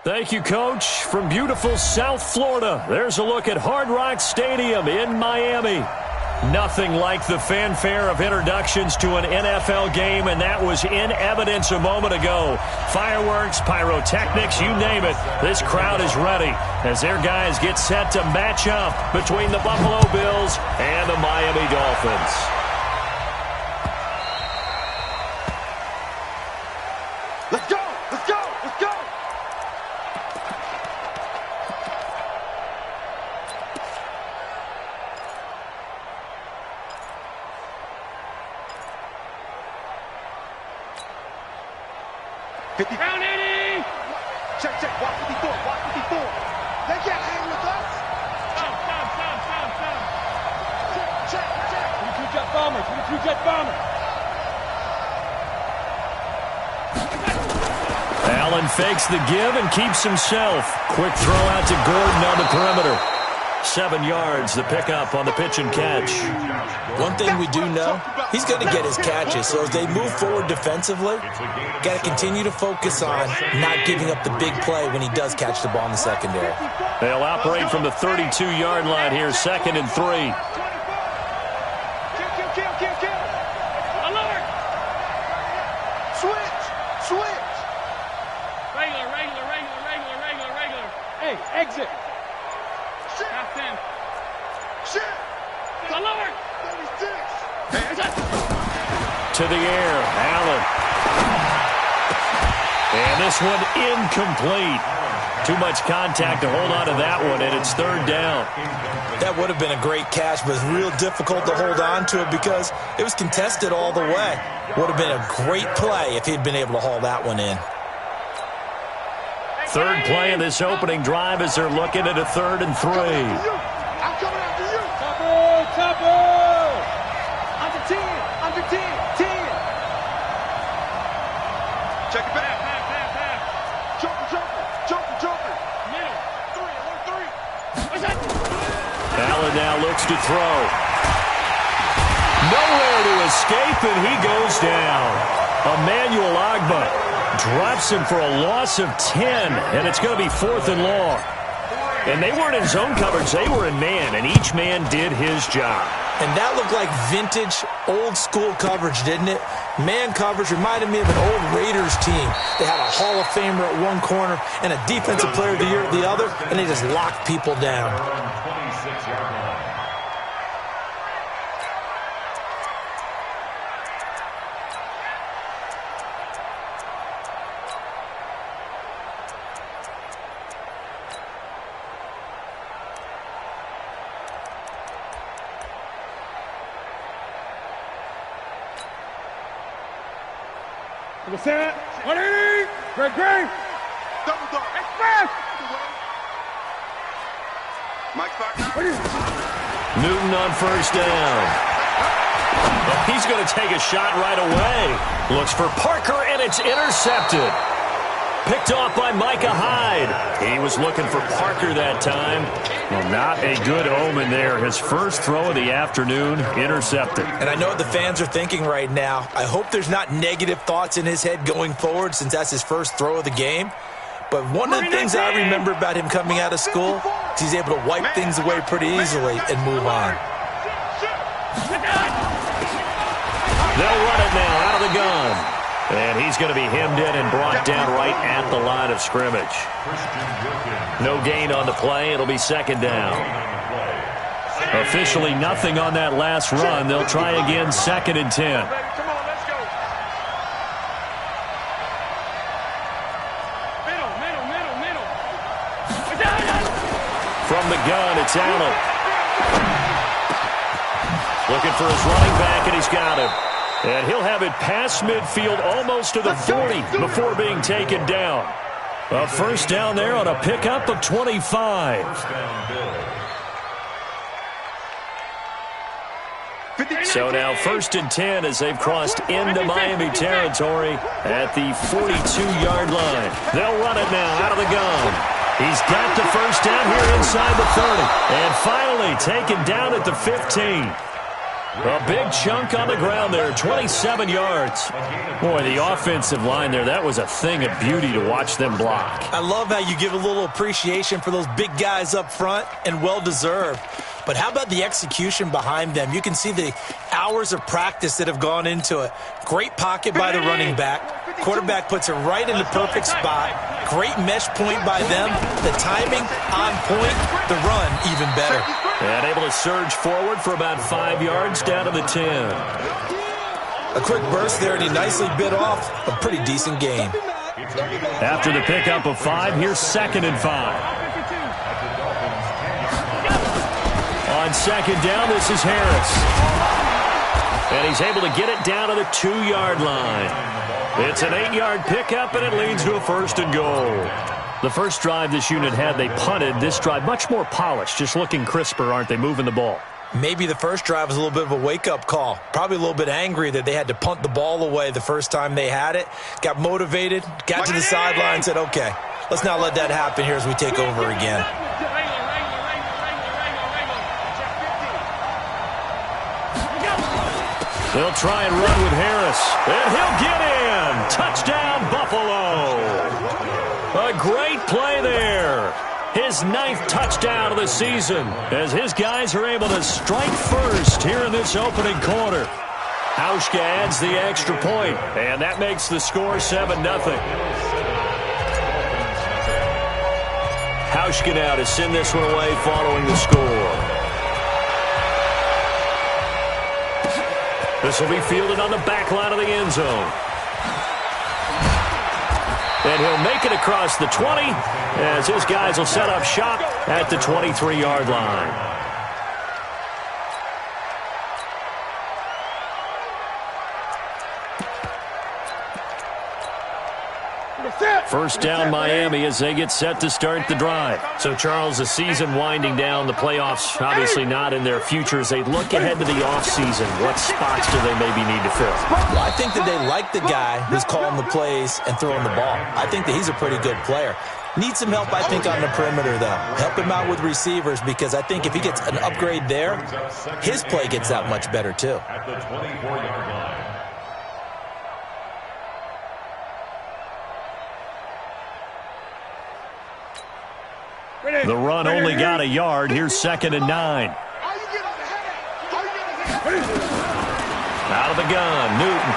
Thank you, Coach. From beautiful South Florida, there's a look at Hard Rock Stadium in Miami. Nothing like the fanfare of introductions to an NFL game, and that was in evidence a moment ago. Fireworks, pyrotechnics, you name it. This crowd is ready as their guys get set to match up between the Buffalo Bills and the Miami Dolphins. Let's go! Let's go! Let's go! Round 80! Check, check. Watch 54. Watch 54. They can't hang with us. Stop. Check. 22 jet bomber. 22 jet bomber. Allen fakes the give and keeps himself. Quick throw out to Gordon on the perimeter. 7 yards, the pickup on the pitch and catch. One thing we do know, he's going to get his catches. So as they move forward defensively, got to continue to focus on not giving up the big play when he does catch the ball in the secondary. They'll operate from the 32-yard line here, 2nd and 3. Kill. Alert! Switch. Regular. Hey, exit. Shit. Half 10. Shit. Alert! 36. To the air, Allen. And this one incomplete. Too much contact to hold on to that one, and it's 3rd down. That would have been a great catch, but it's real difficult to hold on to it because it was contested all the way. Would have been a great play if he'd been able to haul that one in. 3rd play of this opening drive as they're looking at a 3rd and 3. I'm coming after you. Topper. Under 10. 10. Check it back. Jumper. Middle. 3. Allen now looks to throw. Nowhere to escape, and he goes down. Emmanuel Ogbah drops him for a loss of 10, and it's going to be 4th and long. And they weren't in zone coverage. They were in man, and each man did his job. And that looked like vintage, old-school coverage, didn't it? Man coverage reminded me of an old Raiders team. They had a Hall of Famer at one corner and a Defensive Player of the Year at the other, and they just locked people down. Set. 180. Great. Double dog. Express. Mike's back now. Newton on 1st down. Oh, he's going to take a shot right away. Looks for Parker, and it's intercepted. Picked off by Micah Hyde. He was looking for Parker that time. Well, not a good omen there. His first throw of the afternoon, intercepted. And I know what the fans are thinking right now. I hope there's not negative thoughts in his head going forward since that's his first throw of the game. But one of the things I remember about him coming out of school is he's able to wipe things away pretty easily and move on. They'll run it now out of the gun. And he's going to be hemmed in and brought down right at the line of scrimmage. No gain on the play. It'll be 2nd down. Officially nothing on that last run. They'll try again, 2nd and 10. Middle. From the gun, it's Allen. Looking for his running back, and he's got him. And he'll have it past midfield almost to the 40 before being taken down. A 1st down there on a pickup of 25. So now 1st and 10 as they've crossed into Miami territory at the 42-yard line. They'll run it now out of the gun. He's got the 1st down here inside the 30. And finally taken down at the 15. A big chunk on the ground there, 27 yards. Boy, the offensive line there, that was a thing of beauty to watch them block. I love how you give a little appreciation for those big guys up front, and well-deserved. But how about the execution behind them? You can see the hours of practice that have gone into it. Great pocket by the running back. Quarterback puts it right in the perfect spot. Great mesh point by them. The timing on point. The run even better. And able to surge forward for about 5 yards down to the 10. A quick burst there, and he nicely bit off a pretty decent gain. After the pickup of 5, here's 2nd and 5. On 2nd down, this is Harris. And he's able to get it down to the 2-yard line. It's an 8-yard pickup, and it leads to a 1st and goal. The first drive this unit had, they punted. This drive, much more polished, just looking crisper, aren't they, moving the ball? Maybe the first drive was a little bit of a wake-up call. Probably a little bit angry that they had to punt the ball away the first time they had it. Got motivated, got to the sideline, said, okay, let's not let that happen here as we take over again. They'll try and run with Harris, and he'll get in. Touchdown, Buffalo. A great play there. His 9th touchdown of the season as his guys are able to strike first here in this opening quarter. Hauschka adds the extra point, and that makes the score 7-0. Hauschka now to send this one away following the score. This will be fielded on the back line of the end zone. And he'll make it across the 20 as his guys will set up shop at the 23-yard line. First down Miami as they get set to start the drive. So, Charles, the season winding down, the playoffs obviously not in their future. As they look ahead to the offseason, what spots do they maybe need to fill? Well, I think that they like the guy who's calling the plays and throwing the ball. I think that he's a pretty good player. Needs some help, I think, on the perimeter, though. Help him out with receivers because I think if he gets an upgrade there, his play gets that much better, too. At the 24-yard line. The run only got a yard. Here's 2nd and 9. Out of the gun, Newton.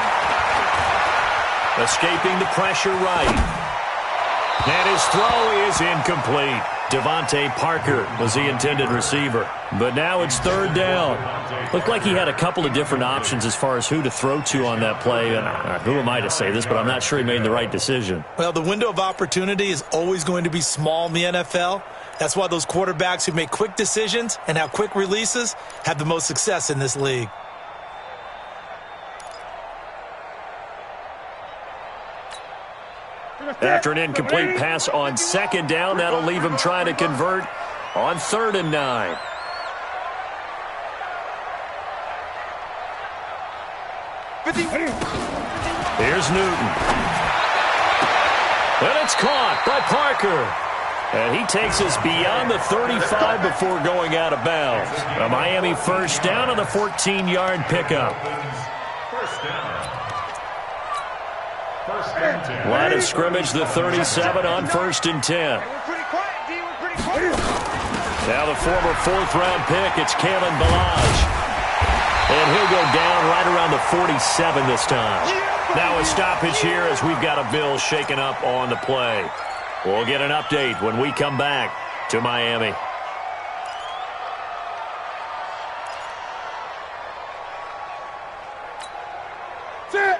Escaping the pressure right. And his throw is incomplete. Devontae Parker was the intended receiver. But now it's 3rd down. Looked like he had a couple of different options as far as who to throw to on that play. Who am I to say this, but I'm not sure he made the right decision. Well, the window of opportunity is always going to be small in the NFL. That's why those quarterbacks who make quick decisions and have quick releases have the most success in this league. After an incomplete pass on 2nd down, that'll leave him trying to convert on 3rd and 9. Here's Newton. And it's caught by Parker. And he takes us beyond the 35 before going out of bounds. A Miami first down on the 14-yard pickup. Line of scrimmage, the 37 on 1st and 10. Now the former 4th-round pick, it's Kalen Ballage. And he'll go down right around the 47 this time. Now a stoppage here as we've got a Bill shaken up on the play. We'll get an update when we come back to Miami.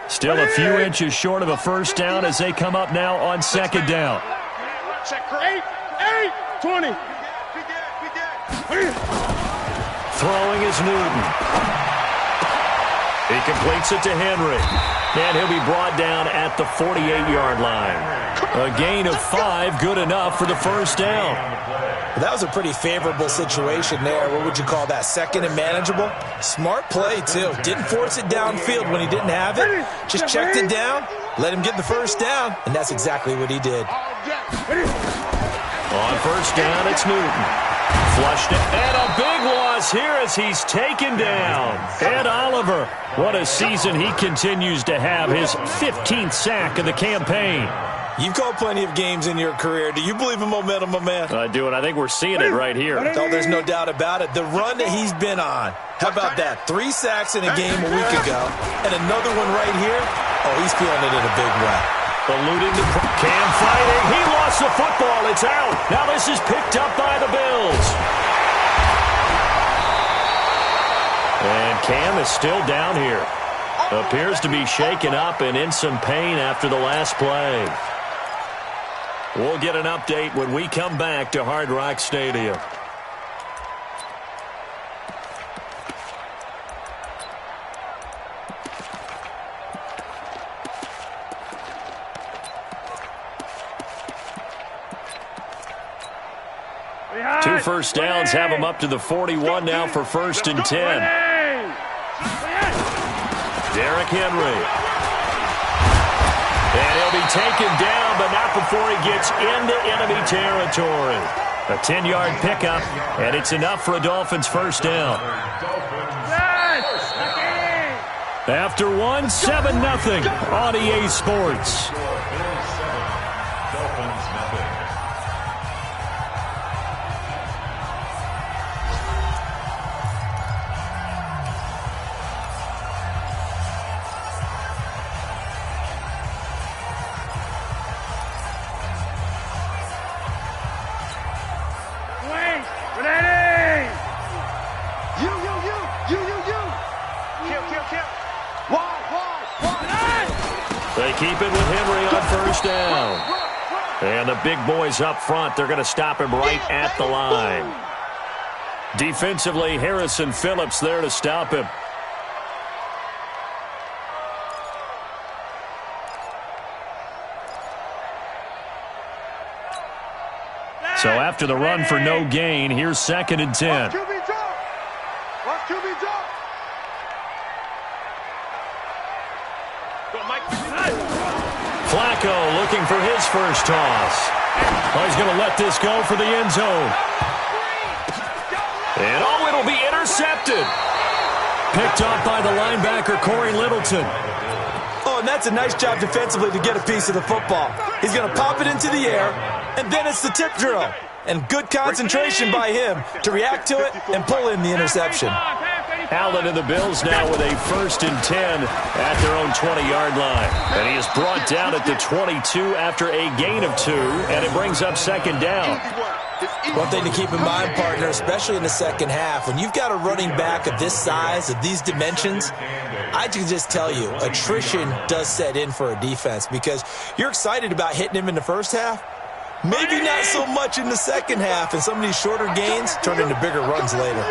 Still a few inches short of a first down as they come up now on 2nd down. Check for 8, 20. Throwing is Newton. He completes it to Henry. And he'll be brought down at the 48-yard line. A gain of 5, good enough for the first down. Well, that was a pretty favorable situation there. What would you call that? 2nd and manageable? Smart play, too. Didn't force it downfield when he didn't have it. Just checked it down, let him get the first down, and that's exactly what he did. On On first down, it's Newton. Flushed it, and a big loss here as he's taken down. Ed Oliver, what a season he continues to have, his 15th sack of the campaign. You've called plenty of games in your career. Do you believe in momentum, my man? I do, and I think we're seeing it right here. No, there's no doubt about it. The run that he's been on. How about that? 3 sacks in a game a week ago, and another one right here. Oh, he's feeling it in a big way. Eluding the Cam fighting. He lost the football. It's out. Now this is picked up by the Bills. And Cam is still down here. Appears to be shaken up and in some pain after the last play. We'll get an update when we come back to Hard Rock Stadium. Two first downs have them up to the 41 now for 1st and 10. Derrick Henry. And he'll be taken down, but not before he gets into enemy territory. A 10-yard pickup, and it's enough for a Dolphins first down. After one, 7-0 on EA Sports. They keep it with Henry on first down. And the big boys up front, they're going to stop him right at the line. Defensively, Harrison Phillips there to stop him. So after the run for no gain, here's 2nd and 10. Flacco looking for his first toss. Oh, he's going to let this go for the end zone. And oh, it'll be intercepted. Picked off by the linebacker, Corey Littleton. Oh, and that's a nice job defensively to get a piece of the football. He's going to pop it into the air, and then it's the tip drill. And good concentration by him to react to it and pull in the interception. Allen and the Bills now with a 1st and 10 at their own 20-yard line. And he is brought down at the 22 after a gain of 2, and it brings up 2nd down. One thing to keep in mind, partner, especially in the second half, when you've got a running back of this size, of these dimensions, I can just tell you, attrition does set in for a defense because you're excited about hitting him in the first half. Maybe not so much in the second half, and some of these shorter gains turn into bigger runs later.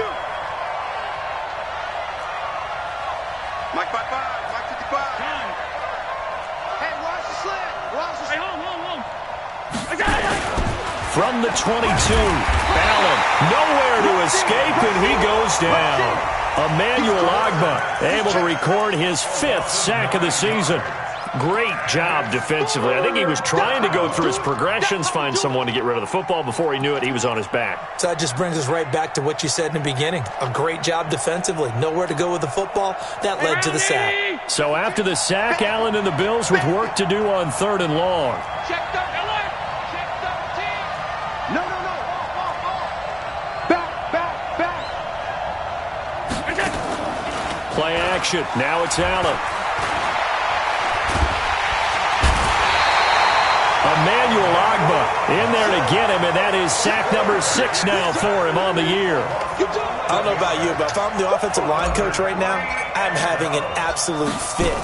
Mike 55, Mike 55. Hey, watch the slant. Watch the slant. Hey, hold. From the 22, Allen nowhere to escape, and he goes down. Emmanuel Ogbah able to record his 5th sack of the season. Great job defensively. I think he was trying to go through his progressions, find someone to get rid of the football. Before he knew it, he was on his back. So that just brings us right back to what you said in the beginning. A great job defensively. Nowhere to go with the football. That led to the sack. So after the sack, Allen and the Bills with work to do on 3rd and long. Check 13. No. Back. Play action. Now it's Allen. Emmanuel Ogbah in there to get him, and that is sack number 6 now for him on the year. I don't know about you, but if I'm the offensive line coach right now, I'm having an absolute fit.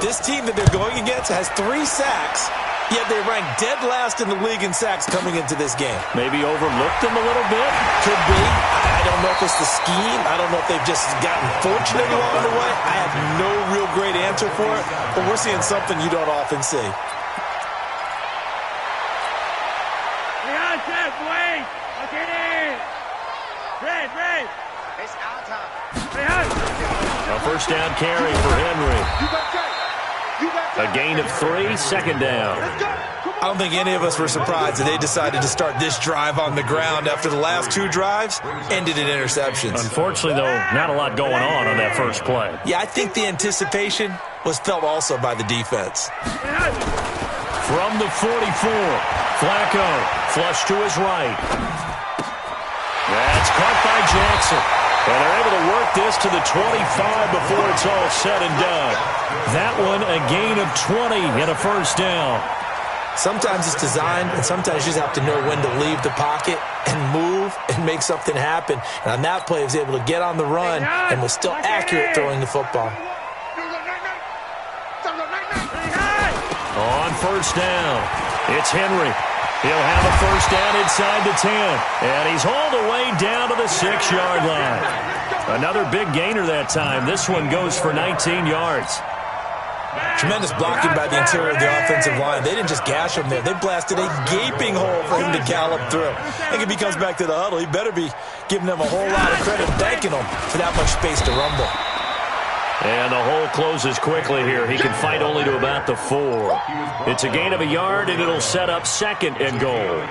This team that they're going against has 3 sacks, yet they rank dead last in the league in sacks coming into this game. Maybe overlooked them a little bit? Could be. I don't know if it's the scheme. I don't know if they've just gotten fortunate along the way. I have no real great answer for it, but we're seeing something you don't often see. A first down carry for Henry. A gain of 3, 2nd down. Let's go. Come I don't think any of us were surprised that they decided to start this drive on the ground after the last 2 drives ended in interceptions. Unfortunately, though, not a lot going on that first play. Yeah, I think the anticipation was felt also by the defense. From the 44, Flacco, flush to his right. That's caught by Jackson. And they're able to work this to the 25 before it's all said and done. That one a gain of 20 and a first down. Sometimes it's designed, and sometimes you just have to know when to leave the pocket and move and make something happen. And on that play, he was able to get on the run and was still accurate throwing the football. On first down, it's Henry. He'll have a first down inside the 10. And he's hauled away down to the 6-yard line. Another big gainer that time. This one goes for 19 yards. Tremendous blocking by the interior of the offensive line. They didn't just gash him there. They blasted a gaping hole for him to gallop through. I think if he comes back to the huddle, he better be giving them a whole lot of credit, thanking them for that much space to rumble. And the hole closes quickly here. He can fight only to about the 4. It's a gain of a yard, and it'll set up 2nd and goal.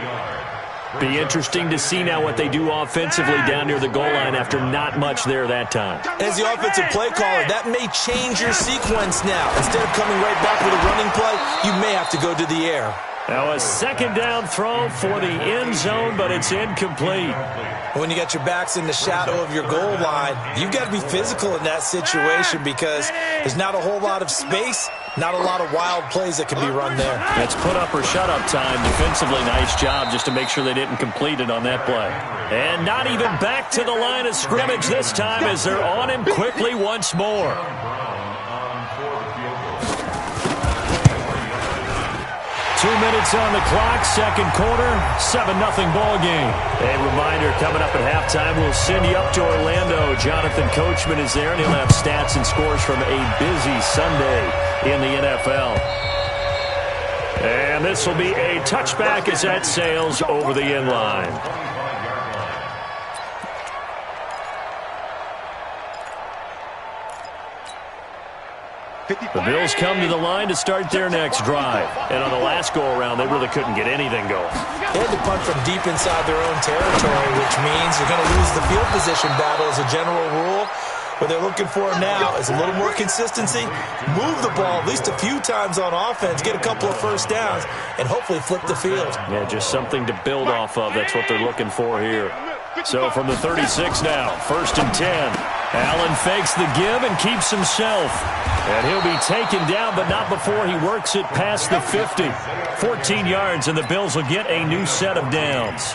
Be interesting to see now what they do offensively down near the goal line after not much there that time. As the offensive play caller, that may change your sequence now. Instead of coming right back with a running play, you may have to go to the air. Now a 2nd down throw for the end zone, but it's incomplete. When you got your backs in the shadow of your goal line, you've got to be physical in that situation because there's not a whole lot of space, not a lot of wild plays that can be run there. It's put up or shut up time. Defensively, nice job just to make sure they didn't complete it on that play. And not even back to the line of scrimmage this time as they're on him quickly once more. 2 minutes on the clock, 2nd quarter, 7-0 ball game. A reminder, coming up at halftime, we'll send you up to Orlando. Jonathan Coachman is there, and he'll have stats and scores from a busy Sunday in the NFL. And this will be a touchback as that sails over the end line. The Bills come to the line to start their next drive. And on the last go-around, they really couldn't get anything going. They had to punt from deep inside their own territory, which means you're going to lose the field position battle as a general rule. What they're looking for now is a little more consistency, move the ball at least a few times on offense, get a couple of first downs, and hopefully flip the field. Yeah, just something to build off of. That's what they're looking for here. So from the 36 now, 1st and 10. Allen fakes the give and keeps himself. And he'll be taken down, but not before he works it past the 50. 14 yards, and the Bills will get a new set of downs.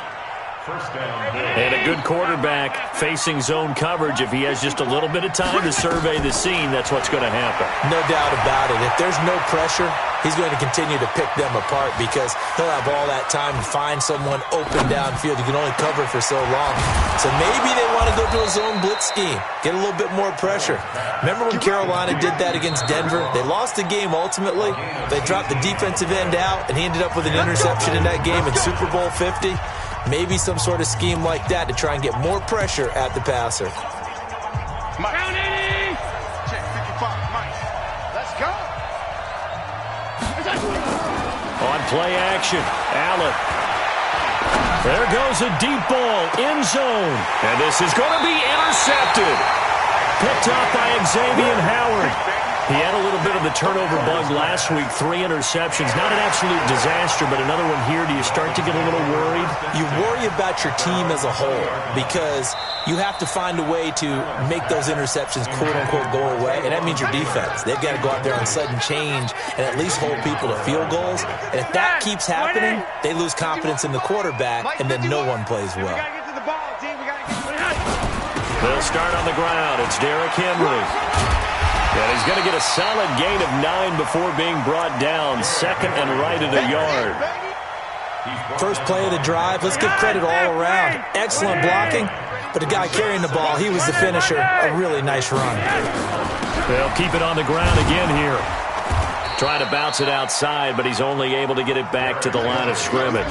And a good quarterback facing zone coverage. If he has just a little bit of time to survey the scene, that's what's going to happen. No doubt about it. If there's no pressure, he's going to continue to pick them apart because he'll have all that time to find someone open downfield. You can only cover for so long. So maybe they want to go to a zone blitz scheme, get a little bit more pressure. Remember when Carolina did that against Denver? They lost the game ultimately. They dropped the defensive end out, and he ended up with an interception in that game in Super Bowl 50. Maybe some sort of scheme like that to try and get more pressure at the passer. Mike. Check 55, Mike. Let's go. On play action, Allen. There goes a deep ball, end zone. And this is going to be intercepted. Picked up by Xavier Howard. He had a little bit of the turnover bug last week, 3 interceptions. Not an absolute disaster, but another one here. Do you start to get a little worried? You worry about your team as a whole because you have to find a way to make those interceptions, quote-unquote, go away, and that means your defense. They've got to go out there on sudden change and at least hold people to field goals. And if that keeps happening, they lose confidence in the quarterback, and then no one plays well. They'll start on the ground. It's Derrick Henry. And he's going to get a solid gain of 9 before being brought down. 2nd and right at a yard. First play of the drive. Let's give credit all around. Excellent blocking. But the guy carrying the ball, he was the finisher. A really nice run. They'll keep it on the ground again here. Trying to bounce it outside, but he's only able to get it back to the line of scrimmage.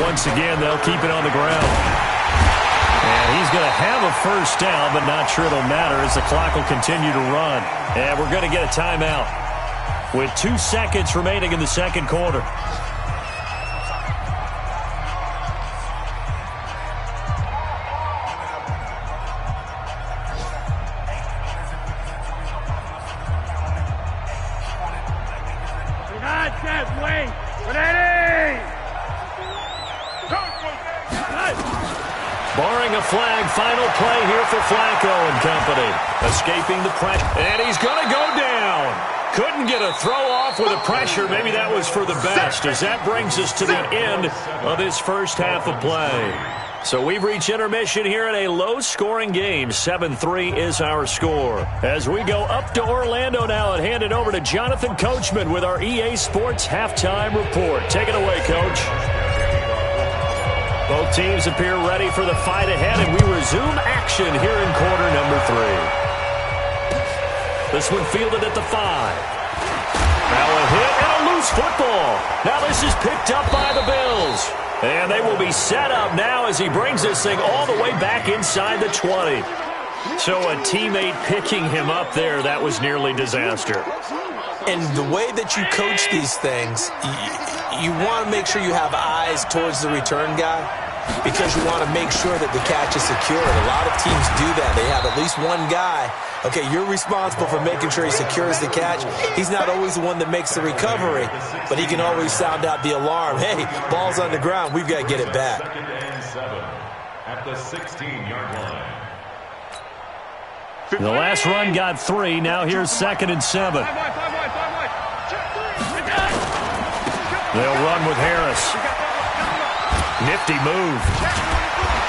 Once again, they'll keep it on the ground. And he's going to have a first down, but not sure it'll matter as the clock will continue to run. And we're going to get a timeout with 2 seconds remaining in the second quarter. Barring a flag, final play here for Flacco and company. Escaping the pressure, and he's going to go down. Couldn't get a throw off with the pressure. Maybe that was for the best, as that brings us to the end of this first half of play. So we've reached intermission here in a low-scoring game. 7-3 is our score. As we go up to Orlando now and hand it over to Jonathan Coachman with our EA Sports Halftime Report. Take it away, Coach. Both teams appear ready for the fight ahead, and we resume action here in quarter number 3. This one fielded at the 5. Now a hit and a loose football. Now this is picked up by the Bills. And they will be set up now as he brings this thing all the way back inside the 20. So a teammate picking him up there, that was nearly disaster. And the way that you coach these things, you want to make sure you have eyes towards the return guy because you want to make sure that the catch is secured. A lot of teams do that. They have at least one guy. Okay, you're responsible for making sure he secures the catch. He's not always the one that makes the recovery, but he can always sound out the alarm. Hey, ball's on the ground. We've got to get it back. At the 16-yard line. The last run got 3. Now here's 2nd and 7. They'll run with Harris. Nifty move.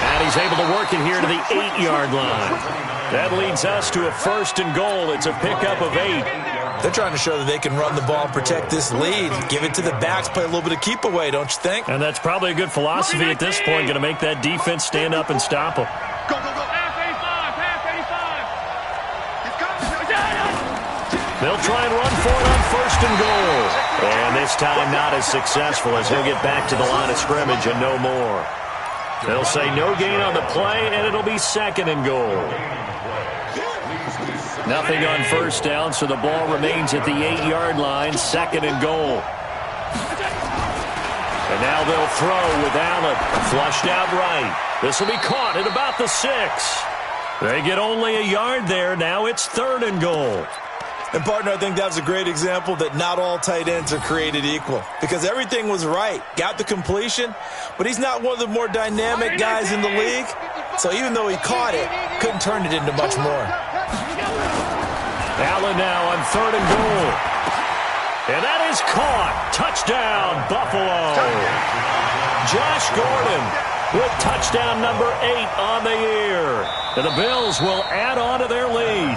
And he's able to work it here to the 8-yard line. That leads us to a 1st and goal. It's a pickup of 8. They're trying to show that they can run the ball and protect this lead. Give it to the backs, play a little bit of keep away, don't you think? And that's probably a good philosophy at this point, going to make that defense stand up and stop them. Go, go, go. Pass 85. They'll try and run for it on 1st and goal. And this time not as successful as he'll get back to the line of scrimmage and no more. They'll say no gain on the play, and it'll be 2nd and goal. Nothing on 1st down, so the ball remains at the 8-yard line, 2nd and goal. And now they'll throw with Allen. Flushed out right. This will be caught at about the 6. They get only a yard there. Now it's 3rd and goal. And, partner, I think that was a great example that not all tight ends are created equal because everything was right. Got the completion, but he's not one of the more dynamic guys in the league. So even though he caught it, couldn't turn it into much more. Allen now on 3rd and goal. And that is caught. Touchdown, Buffalo. Josh Gordon with touchdown number 8 on the year. And the Bills will add on to their lead.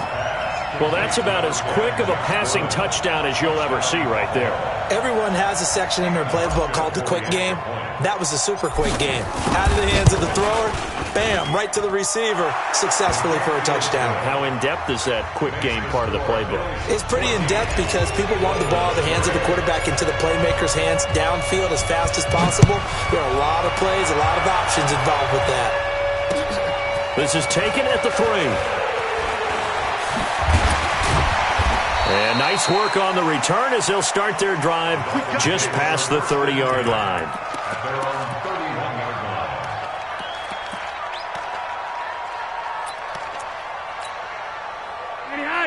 Well, that's about as quick of a passing touchdown as you'll ever see right there. Everyone has a section in their playbook called the quick game. That was a super quick game. Out of the hands of the thrower, bam, right to the receiver, successfully for a touchdown. How in-depth is that quick game part of the playbook? It's pretty in-depth because people want the ball in the hands of the quarterback into the playmaker's hands, downfield as fast as possible. There are a lot of plays, a lot of options involved with that. This is taken at the 3. And nice work on the return as they'll start their drive just past the 30-yard line.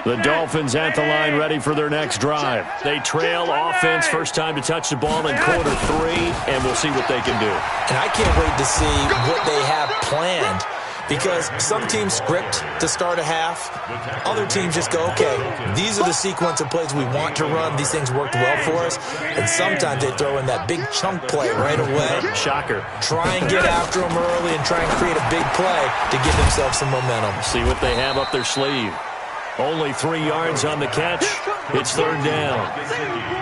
The Dolphins at the line ready for their next drive. They trail offense, first time to touch the ball in quarter 3, and we'll see what they can do. And I can't wait to see what they have planned. Because some teams script to start a half. Other teams just go, okay, these are the sequence of plays we want to run. These things worked well for us. And sometimes they throw in that big chunk play right away. Shocker. Try and get after them early and try and create a big play to give themselves some momentum. See what they have up their sleeve. Only 3 yards on the catch. It's 3rd down.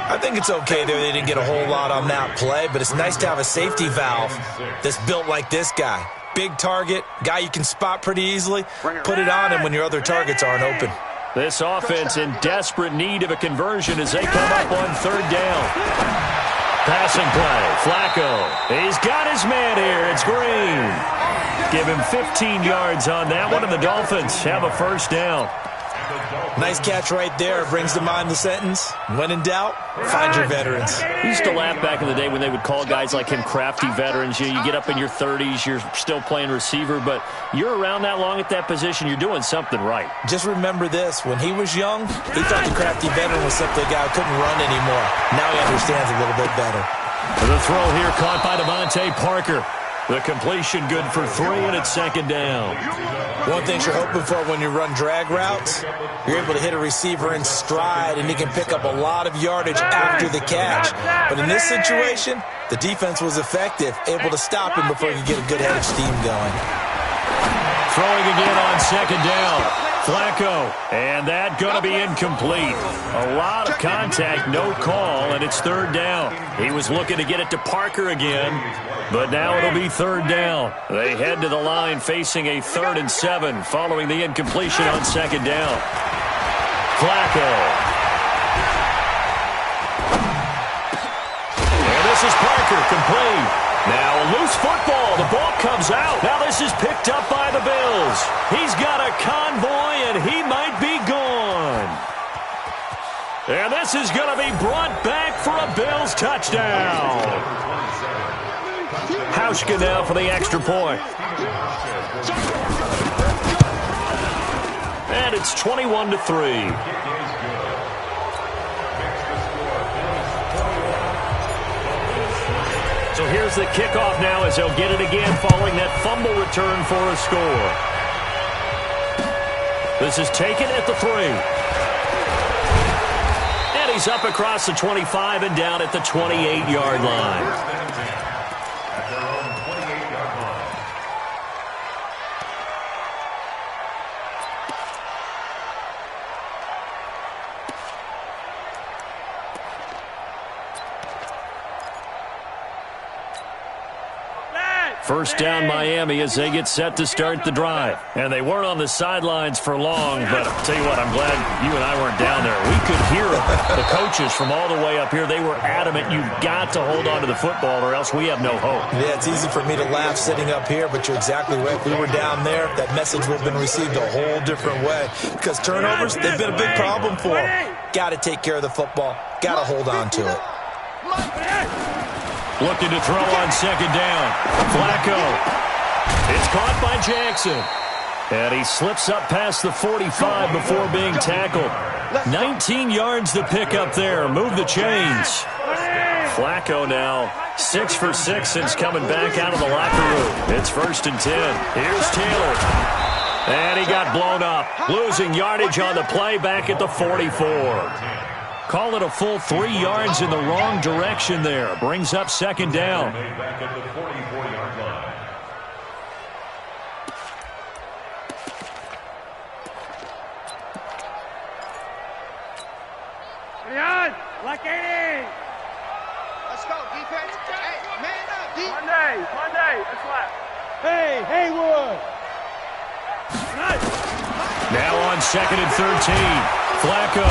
I think it's okay there. They didn't get a whole lot on that play, but it's nice to have a safety valve that's built like this guy. Big target, guy you can spot pretty easily. Put it on him when your other targets aren't open. This offense in desperate need of a conversion as they come up on 3rd down. Passing play, Flacco. He's got his man here. It's Green. Give him 15 yards on that one, and the Dolphins have a first down. Nice catch right there. Brings to mind the sentence, when in doubt, find your veterans. We used to laugh back in the day when they would call guys like him crafty veterans. You get up in your 30s, you're still playing receiver, but you're around that long at that position, you're doing something right. Just remember this. When he was young, he thought the crafty veteran was simply a guy who couldn't run anymore. Now he understands a little bit better. The throw here caught by Devontae Parker. The completion good for 3, and it's second down. One thing you're hoping for when you run drag routes, you're able to hit a receiver in stride, and he can pick up a lot of yardage after the catch. But in this situation, the defense was effective, able to stop him before he could get a good head of steam going. Throwing again on second down. Flacco, and that going to be incomplete. A lot of contact, no call, and it's third down. He was looking to get it to Parker again, but now it'll be third down. They head to the line facing a 3rd and 7 following the incompletion on second down. Flacco. And this is Parker, complete. Now a loose football. The ball comes out. Now this is picked up by the Bills. He's got a convoy, and he might be gone. And this is going to be brought back for a Bills touchdown. Hauschka now for the extra point. And it's 21-3. So here's the kickoff now as they'll get it again following that fumble return for a score. This is taken at the 3. And he's up across the 25 and down at the 28-yard line. First down Miami as they get set to start the drive. And they weren't on the sidelines for long, but I'll tell you what, I'm glad you and I weren't down there. We could hear the coaches from all the way up here. They were adamant, you've got to hold on to the football or else we have no hope. Yeah, it's easy for me to laugh sitting up here, but you're exactly right. If we were down there, that message would have been received a whole different way. Because turnovers, they've been a big problem for them. Got to take care of the football. Got to hold on to it. Looking to throw on second down. Flacco. It's caught by Jackson. And he slips up past the 45 before being tackled. 19 yards to pick up there. Move the chains. Flacco now 6 for 6 since coming back out of the locker room. It's 1st and 10. Here's Taylor. And he got blown up. Losing yardage on the play back at the 44. Call it a full 3 yards in the wrong direction there. Brings up second down. Back at the 44-yard line. Like 80. Let's go, defense. Hey, man up, defense. Monday, that's right. Hey, Haywood. Now on 2nd and 13. Flacco,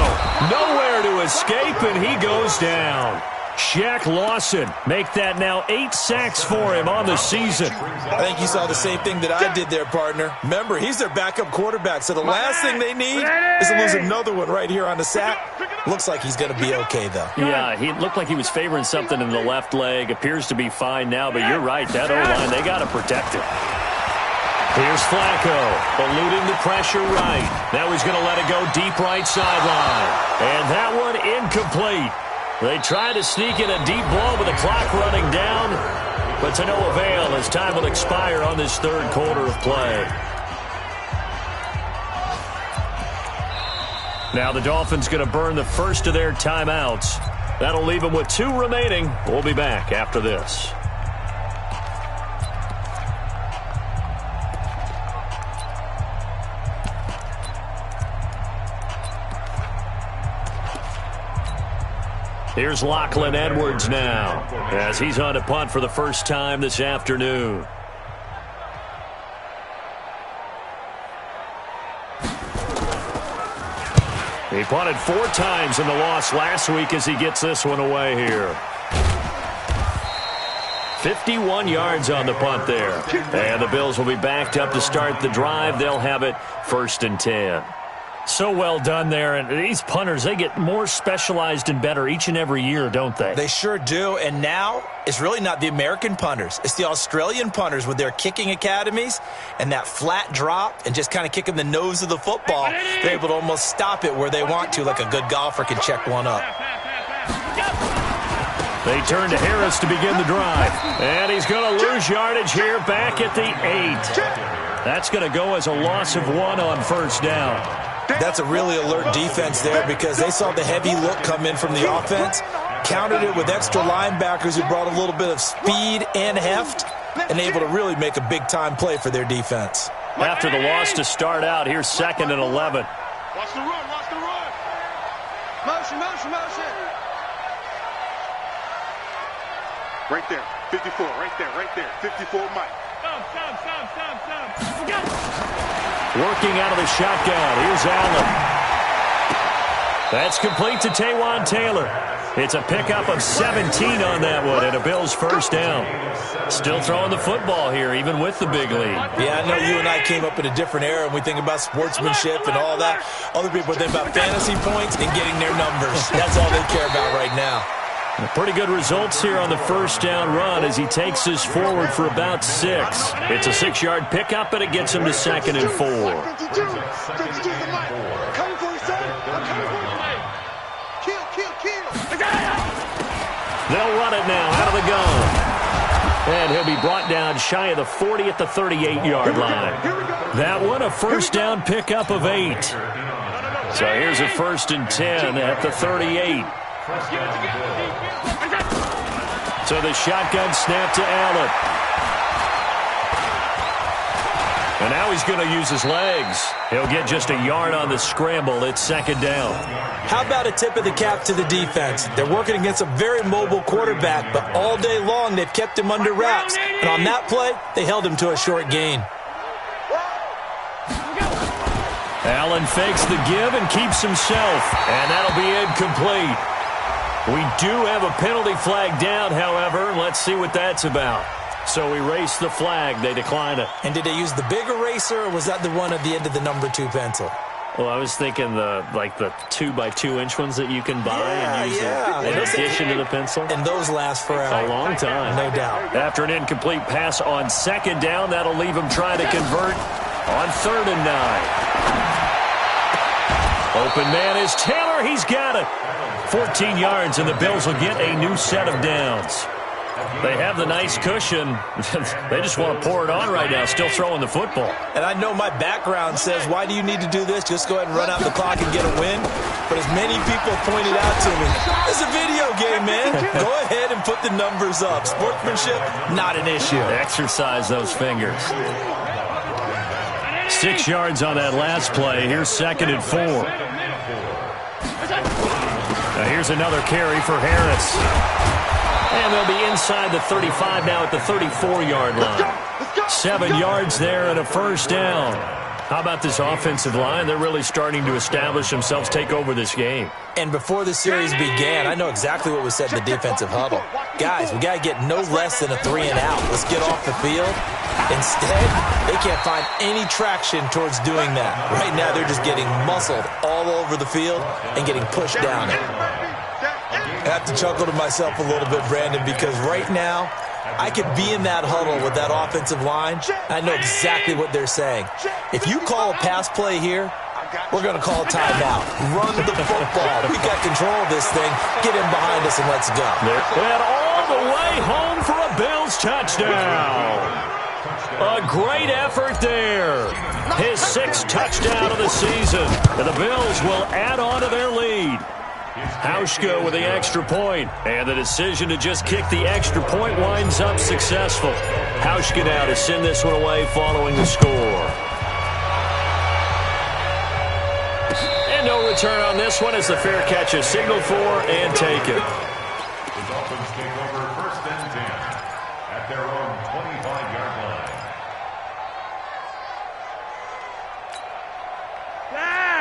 nowhere to escape, and he goes down. Shaq Lawson make that now 8 sacks for him on the season. I think you saw the same thing that I did there, partner. Remember, he's their backup quarterback, so the last thing they need is to lose another one right here on the sack. Looks like he's going to be okay, though. Yeah, he looked like he was favoring something in the left leg. Appears to be fine now, but you're right, that O-line, they got to protect it. Here's Flacco, eluding the pressure right. Now he's going to let it go deep right sideline. And that one incomplete. They try to sneak in a deep ball with the clock running down, but to no avail as time will expire on this 3rd quarter of play. Now the Dolphins going to burn the first of their timeouts. That'll leave them with 2 remaining. We'll be back after this. Here's Lachlan Edwards now as he's on to punt for the first time this afternoon. He punted 4 times in the loss last week as he gets this one away here. 51 yards on the punt there. And the Bills will be backed up to start the drive. They'll have it 1st and 10. So well done there. And these punters, they get more specialized and better each and every year, don't they? They sure do. And now it's really not the American punters. It's the Australian punters with their kicking academies and that flat drop and just kind of kicking the nose of the football. They're able to almost stop it where they want to, like a good golfer can check one up. They turn to Harris to begin the drive. And he's going to lose yardage here back at the 8. That's going to go as a loss of 1 on 1st down. That's a really alert defense there because they saw the heavy look come in from the offense, countered it with extra linebackers who brought a little bit of speed and heft, and able to really make a big-time play for their defense. After the loss to start out, here's 2nd and 11. Watch the run, watch the run. Motion, motion, motion. Right there, 54, right there, 54, Mike. Stop. Working out of the shotgun. Here's Allen. That's complete to Taywan Taylor. It's a pickup of 17 on that one and a Bills 1st down. Still throwing the football here, even with the big lead. Yeah, I know you and I came up in a different era and we think about sportsmanship and all that. Other people think about fantasy points and getting their numbers. That's all they care about right now. Pretty good results here on the 1st down run as he takes us forward for about 6. It's a 6-yard pickup, and it gets him to 2nd and 4. They'll run it now out of the gun. And he'll be brought down shy of the 40 at the 38-yard line. That one, a 1st down pickup of 8. So here's a 1st and 10 at the 38. So the shotgun snap to Allen. And now he's going to use his legs. He'll get just a yard on the scramble. It's 2nd down. How about a tip of the cap to the defense? They're working against a very mobile quarterback, but all day long they've kept him under wraps. And on that play, they held him to a short gain. Allen fakes the give and keeps himself. And that'll be incomplete. We do have a penalty flag down, however. Let's see what that's about. So erase the flag. They decline it. And did they use the big eraser, or was that the one at the end of the number 2 pencil? Well, I was thinking the 2x2-inch ones that you can buy and use in addition to the pencil. And those last forever. A long time. No doubt. After an incomplete pass on 2nd down, that'll leave him trying to convert on 3rd and 9. Open man is Taylor. He's got it. 14 yards, and the Bills will get a new set of downs. They have the nice cushion. They just want to pour it on right now, still throwing the football. And I know my background says, why do you need to do this? Just go ahead and run out the clock and get a win. But as many people pointed out to me, it's a video game, man. Go ahead and put the numbers up. Sportsmanship, not an issue. Exercise those fingers. 6 yards on that last play. Here's 2nd and 4. Now here's another carry for Harris. And they'll be inside the 35 now at the 34-yard line. 7 yards there and a 1st down. How about this offensive line? They're really starting to establish themselves, take over this game. And before the series began, I know exactly what was said in the defensive huddle. Guys, we got to get no less than a 3-and-out. Let's get off the field. Instead, they can't find any traction towards doing that. Right now, they're just getting muscled all over the field and getting pushed down it. I have to chuckle to myself a little bit, Brandon, because right now, I could be in that huddle with that offensive line. I know exactly what they're saying. If you call a pass play here, we're going to call a timeout. Run the football. We got control of this thing. Get in behind us and let's go. And all the way home for a Bills touchdown. A great effort there. His 6th touchdown of the season. And the Bills will add on to their lead. Hauschka with the extra point, and the decision to just kick the extra point winds up successful. Hauschka now to send this one away following the score. And no return on this one as the fair catch is signaled for and taken. The Dolphins take over 1st and 10 at their own 25-yard line.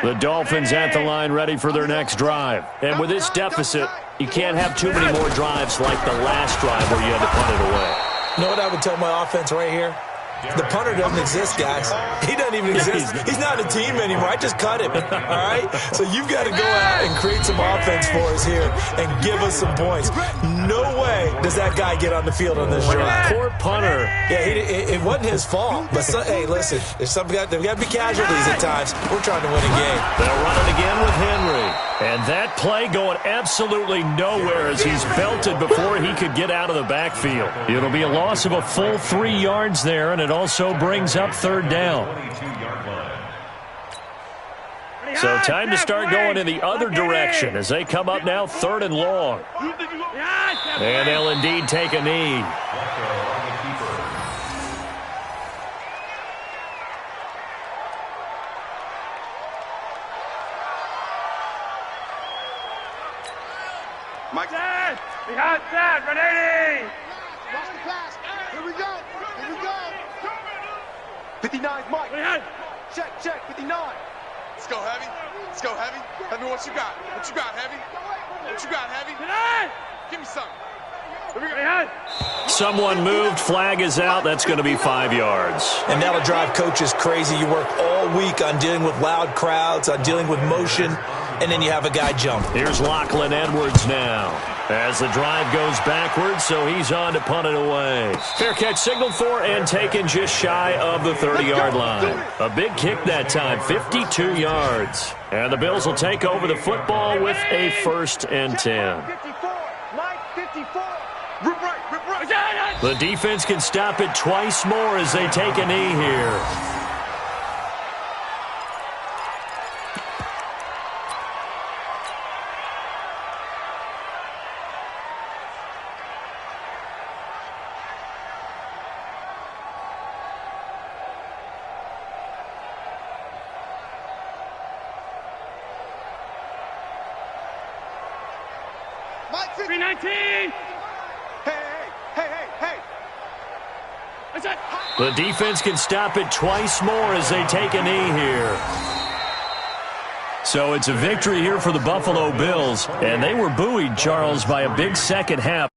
The Dolphins at the line ready for their next drive. And with this deficit, You can't have too many more drives like the last drive where you had to punt it away. You know what I would tell my offense right here? The punter doesn't exist, guys. He doesn't even exist. He's not a team anymore. I just cut him, all right? So you've got to go out and create some offense for us here and give us some points. No way does that guy get on the field on this drive. Poor punter. Yeah, it wasn't his fault. But, hey, listen, there's got to be casualties at times. We're trying to win a game. They'll run it again with Henry. And that play going absolutely nowhere as he's belted before he could get out of the backfield. It'll be a loss of a full 3 yards there, and it also brings up third down. So time to start going in the other direction as they come up now 3rd and long. And they'll indeed take a knee. Mike. Behind that, 180. Watch the pass. Here we go. Here we go. 59, Mike. Check, 59. Let's go, Heavy. Let's go, Heavy. Heavy, what you got? What you got, Heavy? What you got, Heavy? Give me something. Here we go. Someone moved. Flag is out. That's going to be 5 yards. And that'll drive coaches crazy. You work all week on dealing with loud crowds, on dealing with motion, and then you have a guy jump. Here's Lachlan Edwards now as the drive goes backwards, so he's on to punt it away. Fair catch signaled for and taken just shy of the 30-yard line. A big kick that time, 52 yards. And the Bills will take over the football with a 1st and 10. 54. Mike, 54. Rip right. The defense can stop it twice more as they take a knee here. Mike, 319. Hey. The defense can stop it twice more as they take a knee here. So it's a victory here for the Buffalo Bills, and they were buoyed, Charles, by a big second half.